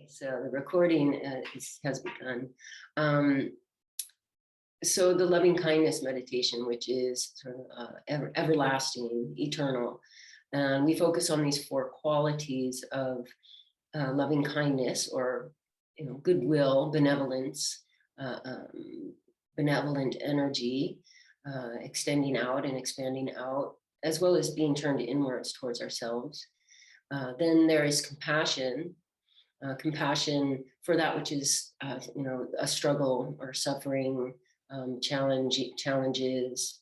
So the recording has begun. So the loving kindness meditation, which is sort of everlasting, eternal, and we focus on these four qualities of loving kindness, or goodwill, benevolence, benevolent energy, extending out and expanding out, as well as being turned inwards towards ourselves. Then there is compassion. Compassion for that which is, a struggle or suffering, challenges,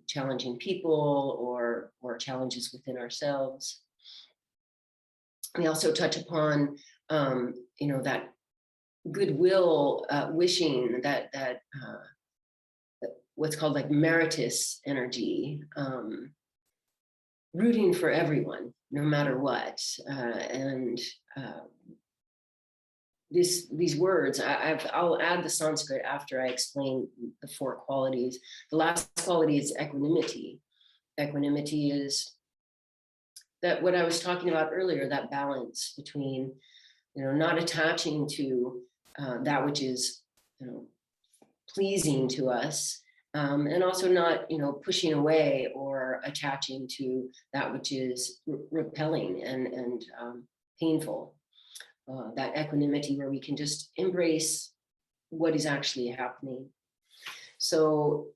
challenging people, or challenges within ourselves. We also touch upon, that goodwill, wishing that what's called like meritus energy, rooting for everyone, no matter what, and these words, I'll add the Sanskrit after I explain the four qualities. The last quality is equanimity. Equanimity is that what I was talking about earlier, that balance between, not attaching to that which is, pleasing to us, and also not, pushing away or attaching to that which is repelling and painful. That equanimity where we can just embrace what is actually happening. So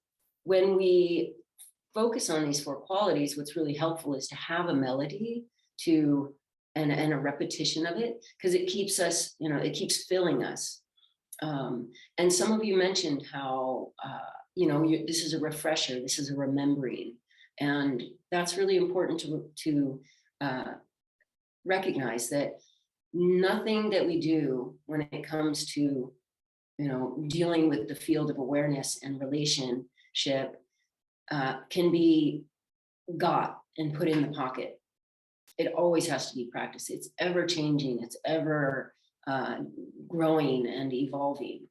when we focus on these four qualities, what's really helpful is to have a melody to and a repetition of it, because it keeps us, it keeps filling us. And some of you mentioned how, this is a refresher, this is a remembering. And that's really important to recognize that nothing that we do when it comes to, dealing with the field of awareness and relationship can be got and put in the pocket. It always has to be practiced. It's ever changing. It's ever growing and evolving.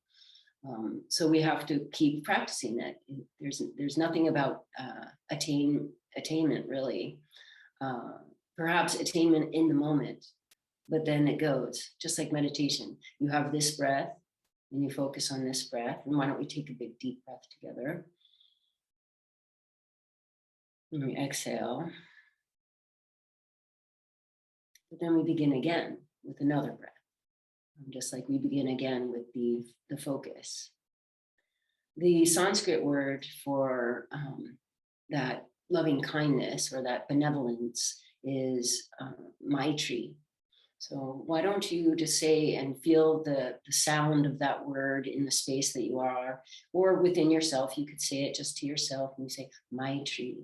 So we have to keep practicing it. There's nothing about attainment really. Perhaps attainment in the moment, but then it goes, just like meditation. You have this breath and you focus on this breath. And why don't we take a big deep breath together? And we exhale. But then we begin again with another breath. Just like we begin again with the focus. The Sanskrit word for that loving kindness or that benevolence is maitri. So why don't you just say and feel the sound of that word in the space that you are, or within yourself. You could say it just to yourself and you say maitri,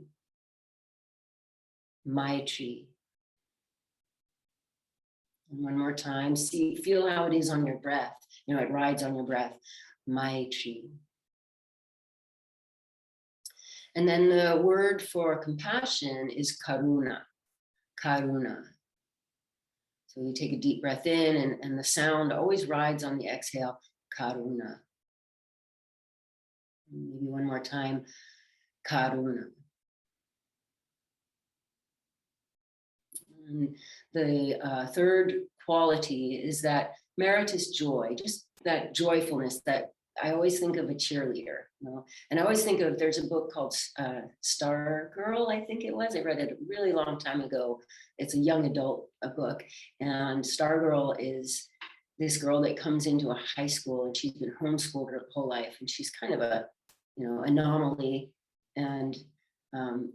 maitri. And one more time, feel how it is on your breath. It rides on your breath, maitri. And then the word for compassion is karuna, karuna. So you take a deep breath in and the sound always rides on the exhale, karuna. Maybe one more time, karuna. And the third quality is that meritus joy, just that joyfulness that I always think of a cheerleader, and I always think of, there's a book called Star Girl, I think it was. I read it a really long time ago. It's a young adult book. And Star Girl is this girl that comes into a high school and she's been homeschooled her whole life. And she's kind of a, anomaly. And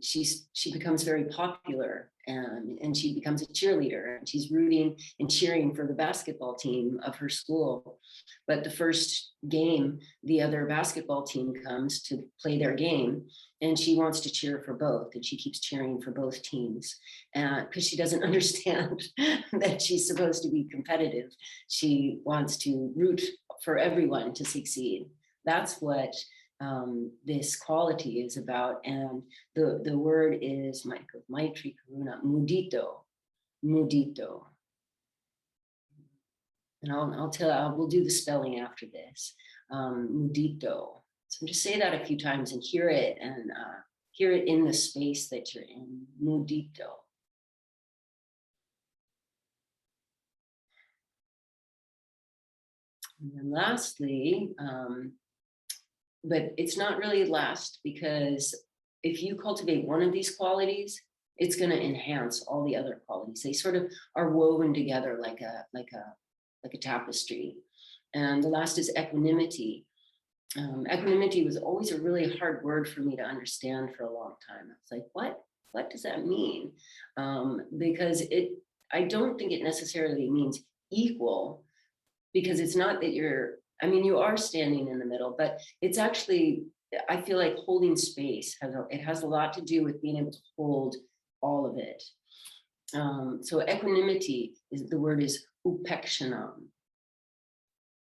she becomes very popular and she becomes a cheerleader, and she's rooting and cheering for the basketball team of her school. But the first game, the other basketball team comes to play their game, and she wants to cheer for both, and she keeps cheering for both teams because she doesn't understand that she's supposed to be competitive. She wants to root for everyone to succeed. That's what this quality is about. And the word is maitri karuna, mudito, mudito. And we'll do the spelling after this, mudito. So just say that a few times and hear it, and hear it in the space that you're in, mudito. And then lastly, but it's not really last, because if you cultivate one of these qualities, it's going to enhance all the other qualities. They sort of are woven together like a tapestry. And the last is equanimity. Equanimity was always a really hard word for me to understand for a long time. I was like, what does that mean? Because I don't think it necessarily means equal, because it's not that you are standing in the middle, but it's actually, I feel like holding space it has a lot to do with being able to hold all of it. So equanimity the word is upekshanam.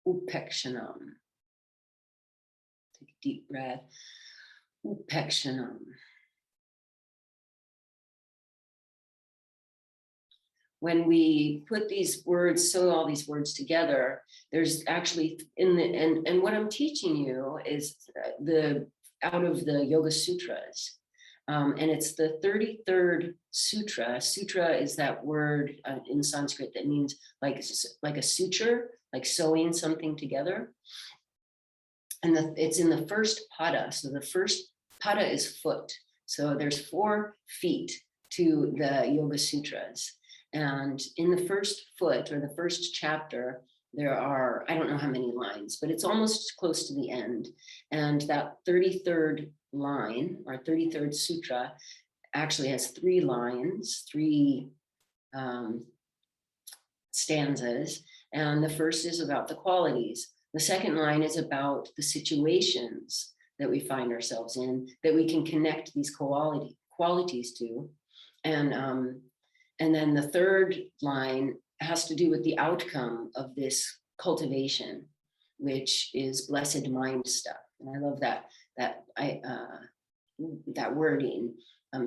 Upekshanam. Take a deep breath. Upekshanam. When we put all these words together, there's actually and what I'm teaching you is out of the Yoga Sutras. And it's the 33rd sutra. Sutra is that word in Sanskrit that means like a suture, like sewing something together. And it's in the first pada. So the first pada is foot. So there's 4 feet to the Yoga Sutras. And in the first foot, or the first chapter, there are, I don't know how many lines, but it's almost close to the end. And that 33rd line, or 33rd sutra, actually has 3 lines, 3 stanzas. And the first is about the qualities. The second line is about the situations that we find ourselves in, that we can connect these qualities to. And then the third line has to do with the outcome of this cultivation, which is blessed mind stuff. And I love that wording,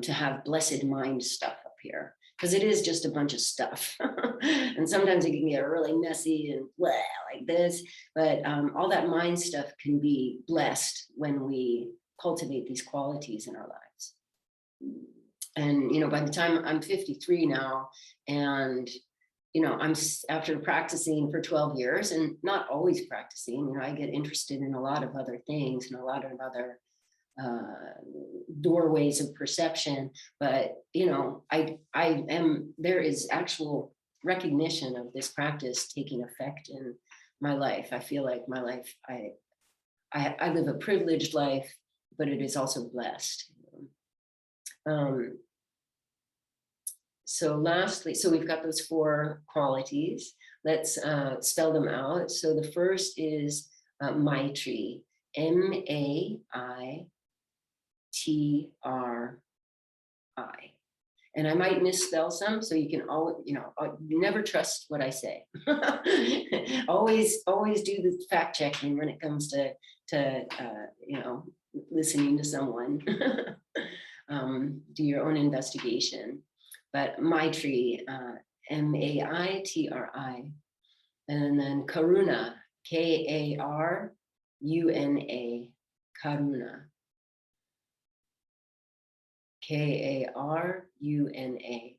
to have blessed mind stuff up here, because it is just a bunch of stuff. And sometimes it can get really messy and blah, like this, but all that mind stuff can be blessed when we cultivate these qualities in our lives. And, by the time I'm 53 now, and, I'm after practicing for 12 years and not always practicing, I get interested in a lot of other things and a lot of other doorways of perception. But, there is actual recognition of this practice taking effect in my life. I feel like my life, I live a privileged life, but it is also blessed. So lastly, so we've got those 4 qualities. Let's spell them out. So the first is Maitri, M-A-I-T-R-I. And I might misspell some, so you can always, never trust what I say. always do the fact checking when it comes to listening to someone. Do your own investigation. But Maitri, M-A-I-T-R-I, and then Karuna, K-A-R-U-N-A, Karuna, K-A-R-U-N-A.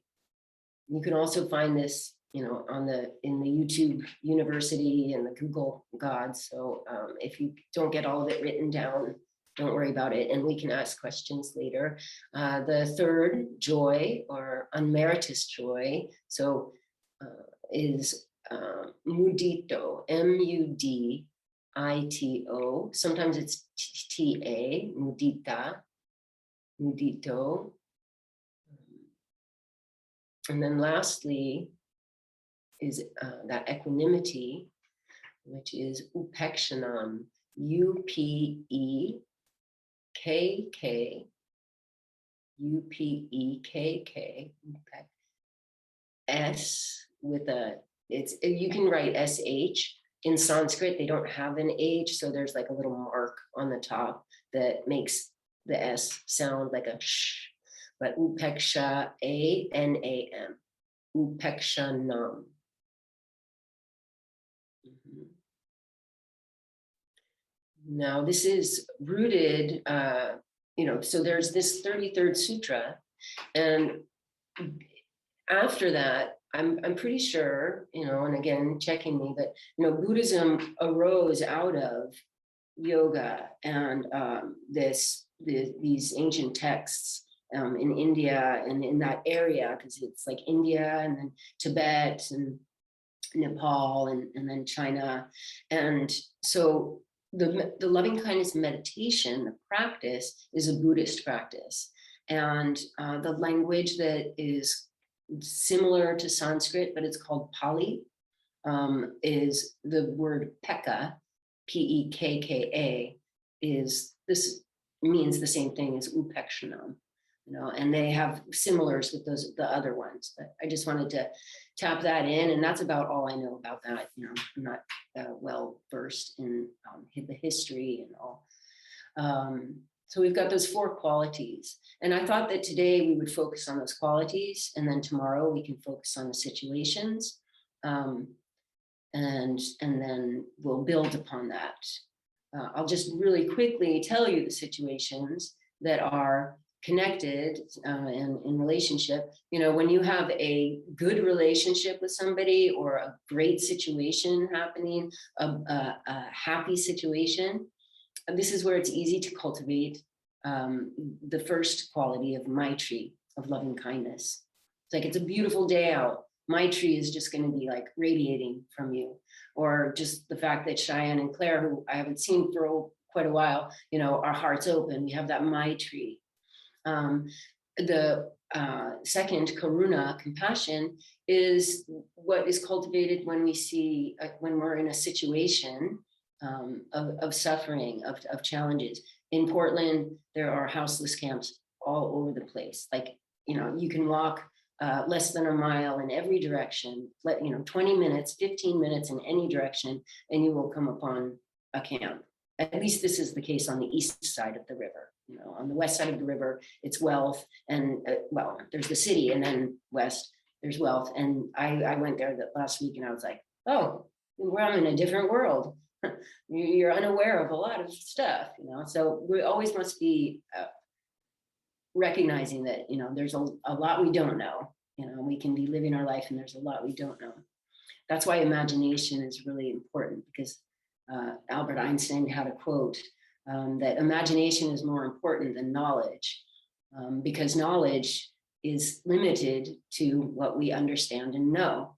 You can also find this, in the YouTube University and the Google Gods. So if you don't get all of it written down, don't worry about it, and we can ask questions later. The third, joy, or unmeritus joy, so is mudito, M-U-D-I-T-O. Sometimes it's T-A, mudita, mudito. And then lastly is that equanimity, which is upekshanam, U-P-E-K-K, U-P-E-K-K, S with you can write S-H. In Sanskrit, they don't have an H, so there's like a little mark on the top that makes the S sound like a sh. But upeksha, A-N-A-M, upekshanam. Now, this is rooted, so there's this 33rd sutra, and after that, I'm pretty sure, and again, checking me, but Buddhism arose out of yoga and these ancient texts in India and in that area, because it's like India and then Tibet and Nepal and then China. And so the loving kindness meditation, the practice, is a Buddhist practice. And the language that is similar to Sanskrit, but it's called Pali, is the word pekka, P-E-K-K-A, this means the same thing as upekshanam, and they have similars with the other ones. But I just wanted to tap that in, and that's about all I know about that. I'm not well versed in the history and all. So we've got those 4 qualities, and I thought that today we would focus on those qualities, and then tomorrow we can focus on the situations, and then we'll build upon that. I'll just really quickly tell you the situations that are connected in relationship. When you have a good relationship with somebody or a great situation happening, a happy situation, this is where it's easy to cultivate the first quality of Maitri, of loving kindness. It's like, it's a beautiful day out. Maitri is just going to be like radiating from you. Or just the fact that Cheyenne and Claire, who I haven't seen for quite a while, our hearts open. We have that Maitri. The second, karuna, compassion, is what is cultivated when we see, when we're in a situation of suffering, of challenges. In Portland, there are houseless camps all over the place. Like, you can walk less than a mile in every direction, 20 minutes, 15 minutes in any direction, and you will come upon a camp. At least this is the case on the east side of the river. On the west side of the river, it's wealth, and there's the city, and then west, there's wealth. And I went there last week, and I was like, oh, I'm in a different world. You're unaware of a lot of stuff, so we always must be recognizing that, there's a lot we don't know. We can be living our life and there's a lot we don't know. That's why imagination is really important, because Albert Einstein had a quote that imagination is more important than knowledge, because knowledge is limited to what we understand and know.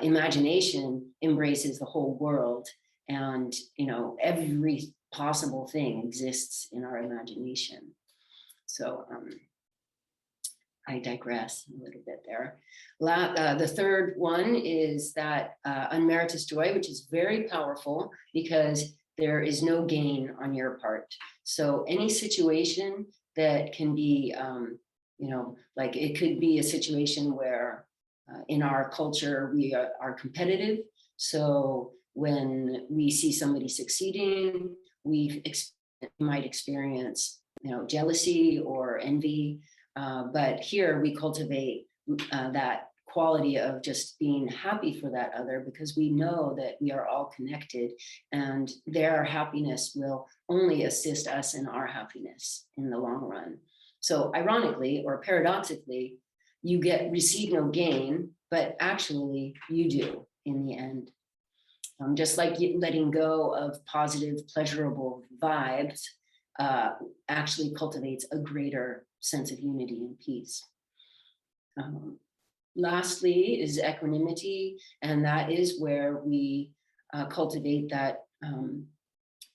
Imagination embraces the whole world, and every possible thing exists in our imagination. So I digress a little bit there. The third one is that Unmeritus Joy, which is very powerful because there is no gain on your part. So any situation that can be, like it could be a situation where in our culture, we are competitive. So when we see somebody succeeding, we might experience, jealousy or envy. But here we cultivate that quality of just being happy for that other, because we know that we are all connected, and their happiness will only assist us in our happiness in the long run. So ironically or paradoxically, you receive no gain, but actually you do in the end. Just like letting go of positive, pleasurable vibes actually cultivates a greater sense of unity and peace. Lastly is equanimity, and that is where we cultivate that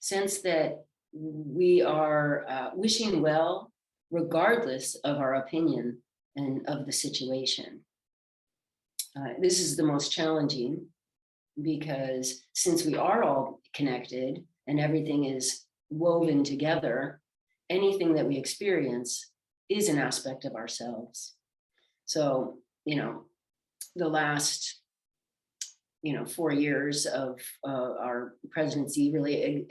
sense that we are wishing well regardless of our opinion and of the situation. This is the most challenging, because since we are all connected and everything is woven together, anything that we experience is an aspect of ourselves. So, the last, 4 years of our presidency really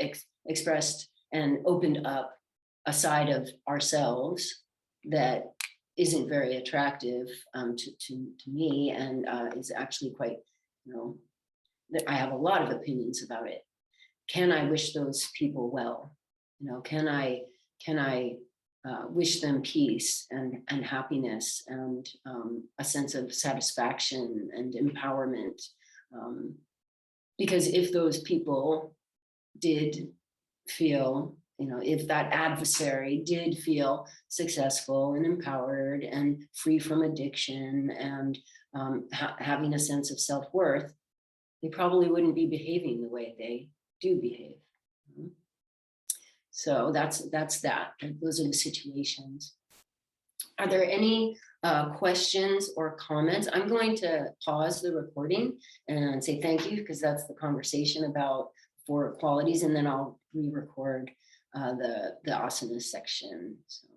expressed and opened up a side of ourselves that isn't very attractive to me, and is actually quite, I have a lot of opinions about it. Can I wish those people well? Can I wish them peace and happiness and a sense of satisfaction and empowerment. Because if those people did feel, if that adversary did feel successful and empowered and free from addiction and having a sense of self-worth, they probably wouldn't be behaving the way they do behave. So that's that. Those are the situations. Are there any questions or comments? I'm going to pause the recording and say thank you, because that's the conversation about 4 qualities, and then I'll re-record the asana section. So.